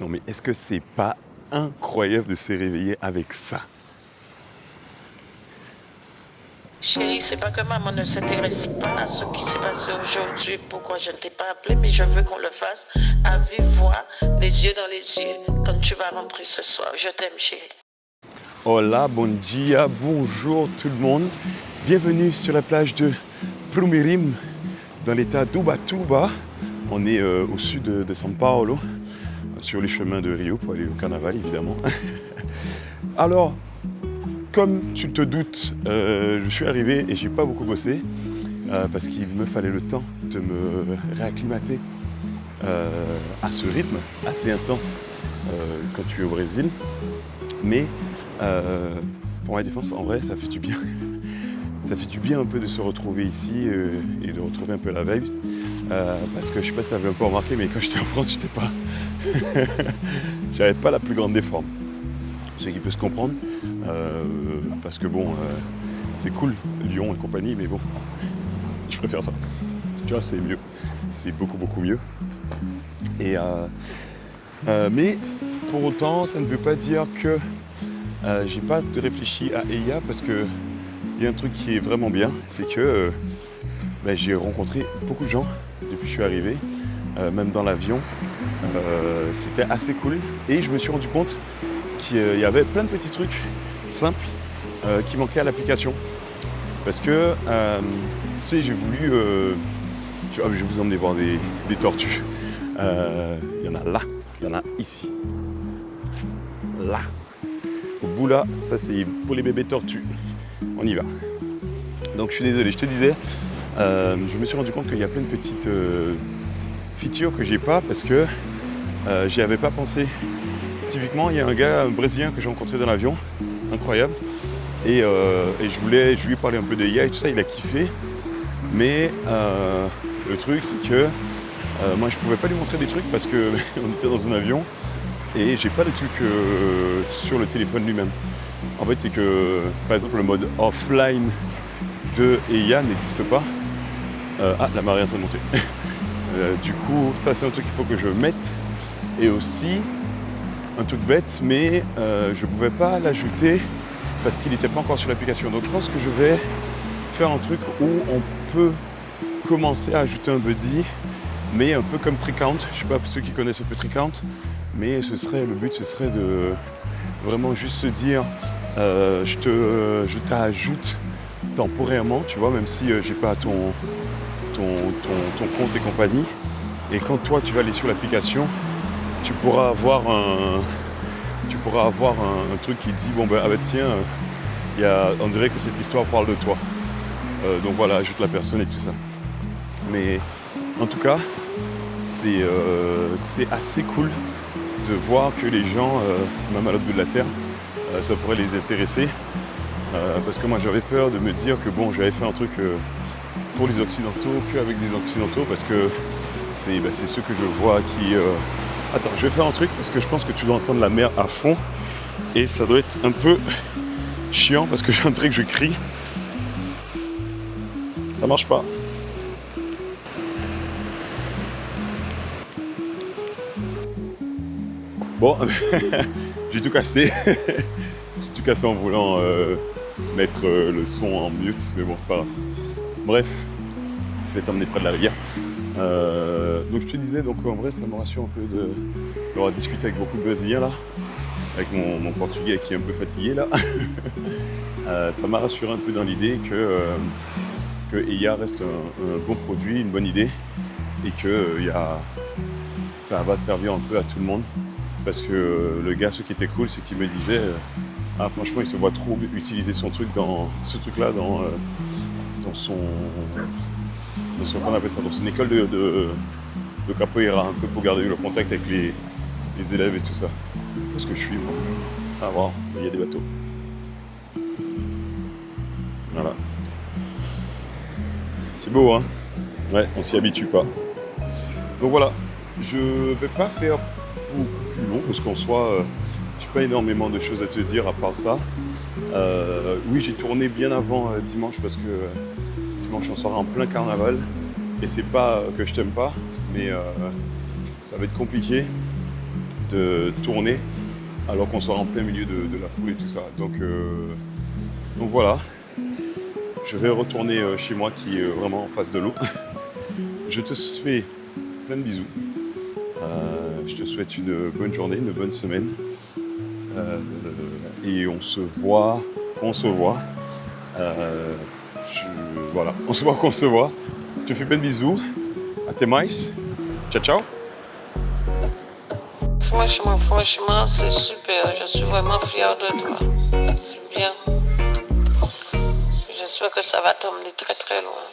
Non mais est-ce que c'est pas incroyable de se réveiller avec ça? Chérie, c'est pas que maman ne s'intéresse pas à ce qui s'est passé aujourd'hui, pourquoi je ne t'ai pas appelé, mais je veux qu'on le fasse à vive voix, les yeux dans les yeux, quand tu vas rentrer ce soir. Je t'aime, chérie. Hola, bon dia, bonjour tout le monde. Bienvenue sur la plage de Plumirim, dans l'état d'Ubatuba. On est au sud de São Paulo, sur les chemins de Rio pour aller au carnaval évidemment. Alors, comme tu te doutes, je suis arrivé et j'ai pas beaucoup bossé parce qu'il me fallait le temps de me réacclimater à ce rythme assez intense quand tu es au Brésil. Mais pour ma défense, en vrai, ça fait du bien. Ça fait du bien un peu de se retrouver ici et de retrouver un peu la vibe. Parce que je sais pas si tu avais un peu remarqué, mais quand j'étais en France, j'étais pas. J'avais pas la plus grande des formes. Ce qui peut se comprendre. Parce que bon, c'est cool, Lyon et compagnie, mais bon, je préfère ça. Tu vois, c'est mieux. C'est beaucoup, beaucoup mieux. Et, mais pour autant, ça ne veut pas dire que j'ai pas réfléchi à EIA parce que il y a un truc qui est vraiment bien, c'est que j'ai rencontré beaucoup de gens depuis que je suis arrivé, même dans l'avion. C'était assez cool et je me suis rendu compte qu'il y avait plein de petits trucs simples qui manquaient à l'application. Parce que, tu sais, j'ai voulu... je vais vous emmener voir des tortues. Il y en a là, il y en a ici. Là. Au bout là, ça c'est pour les bébés tortues. On y va. Donc je suis désolé, je te disais, je me suis rendu compte qu'il y a plein de petites features que j'ai pas parce que j'y avais pas pensé. Typiquement, il y a un gars, un Brésilien que j'ai rencontré dans l'avion, incroyable. Et je lui ai parlé un peu de IA et tout ça, il a kiffé. Mais le truc c'est que moi je pouvais pas lui montrer des trucs parce que on était dans un avion et j'ai pas de trucs sur le téléphone lui-même. En fait c'est que par exemple le mode offline de EIA n'existe pas. La marée est en train de monter. Du coup ça c'est un truc qu'il faut que je mette. Et aussi un truc bête mais je pouvais pas l'ajouter parce qu'il n'était pas encore sur l'application. Donc je pense que je vais faire un truc où on peut commencer à ajouter un buddy, mais un peu comme Tricount. Je sais pas pour ceux qui connaissent un peu Tricount, mais le but ce serait de vraiment juste se dire je t'ajoute temporairement, tu vois, même si j'ai pas ton compte et compagnie. Et quand toi tu vas aller sur l'application, tu pourras avoir un truc qui dit bon tiens, on dirait que cette histoire parle de toi. Donc voilà, ajoute la personne et tout ça. Mais en tout cas, c'est assez cool de voir que les gens, même à l'autre bout de la terre, ça pourrait les intéresser. Parce que moi j'avais peur de me dire que bon, j'avais fait un truc pour les Occidentaux, qu'avec des Occidentaux, parce que c'est ceux que je vois qui... Attends, je vais faire un truc parce que je pense que tu dois entendre la mer à fond. Et ça doit être un peu chiant parce que j'ai un truc que je crie. Ça marche pas. Bon, j'ai tout cassé. J'ai tout cassé en voulant mettre le son en mute, mais bon, c'est pas grave. Bref, je vais t'emmener près de la rivière. Donc je te disais, donc en vrai, ça me rassure un peu d'avoir discuté avec beaucoup de Brésiliens là, avec mon portugais qui est un peu fatigué là. Ça m'a rassuré un peu dans l'idée que EIA reste un bon produit, une bonne idée, et que ça va servir un peu à tout le monde. Parce que le gars, ce qui était cool, c'est qu'il me disait franchement, il se voit trop utiliser ce truc-là dans son qu'on appelle ça, dans son école de capoeira, un peu pour garder le contact avec les élèves et tout ça. Parce que je suis à voir, il y a des bateaux. Voilà. C'est beau, hein? Ouais, on s'y habitue pas. Donc voilà, je vais pas faire beaucoup plus long parce qu'en soi, j'ai pas énormément de choses à te dire à part ça. Oui, j'ai tourné bien avant dimanche parce que dimanche on sera en plein carnaval et c'est pas que je t'aime pas, mais ça va être compliqué de tourner alors qu'on sera en plein milieu de la foule et tout ça. Donc voilà, je vais retourner chez moi qui est vraiment en face de l'eau. Je te fais plein de bisous. Je te souhaite une bonne journée, une bonne semaine. Et on se voit. Voilà, on se voit. Je te fais plein de bisous. À tes mice. Ciao, ciao. Franchement, c'est super. Je suis vraiment fière de toi. C'est bien. J'espère que ça va t'emmener très très loin.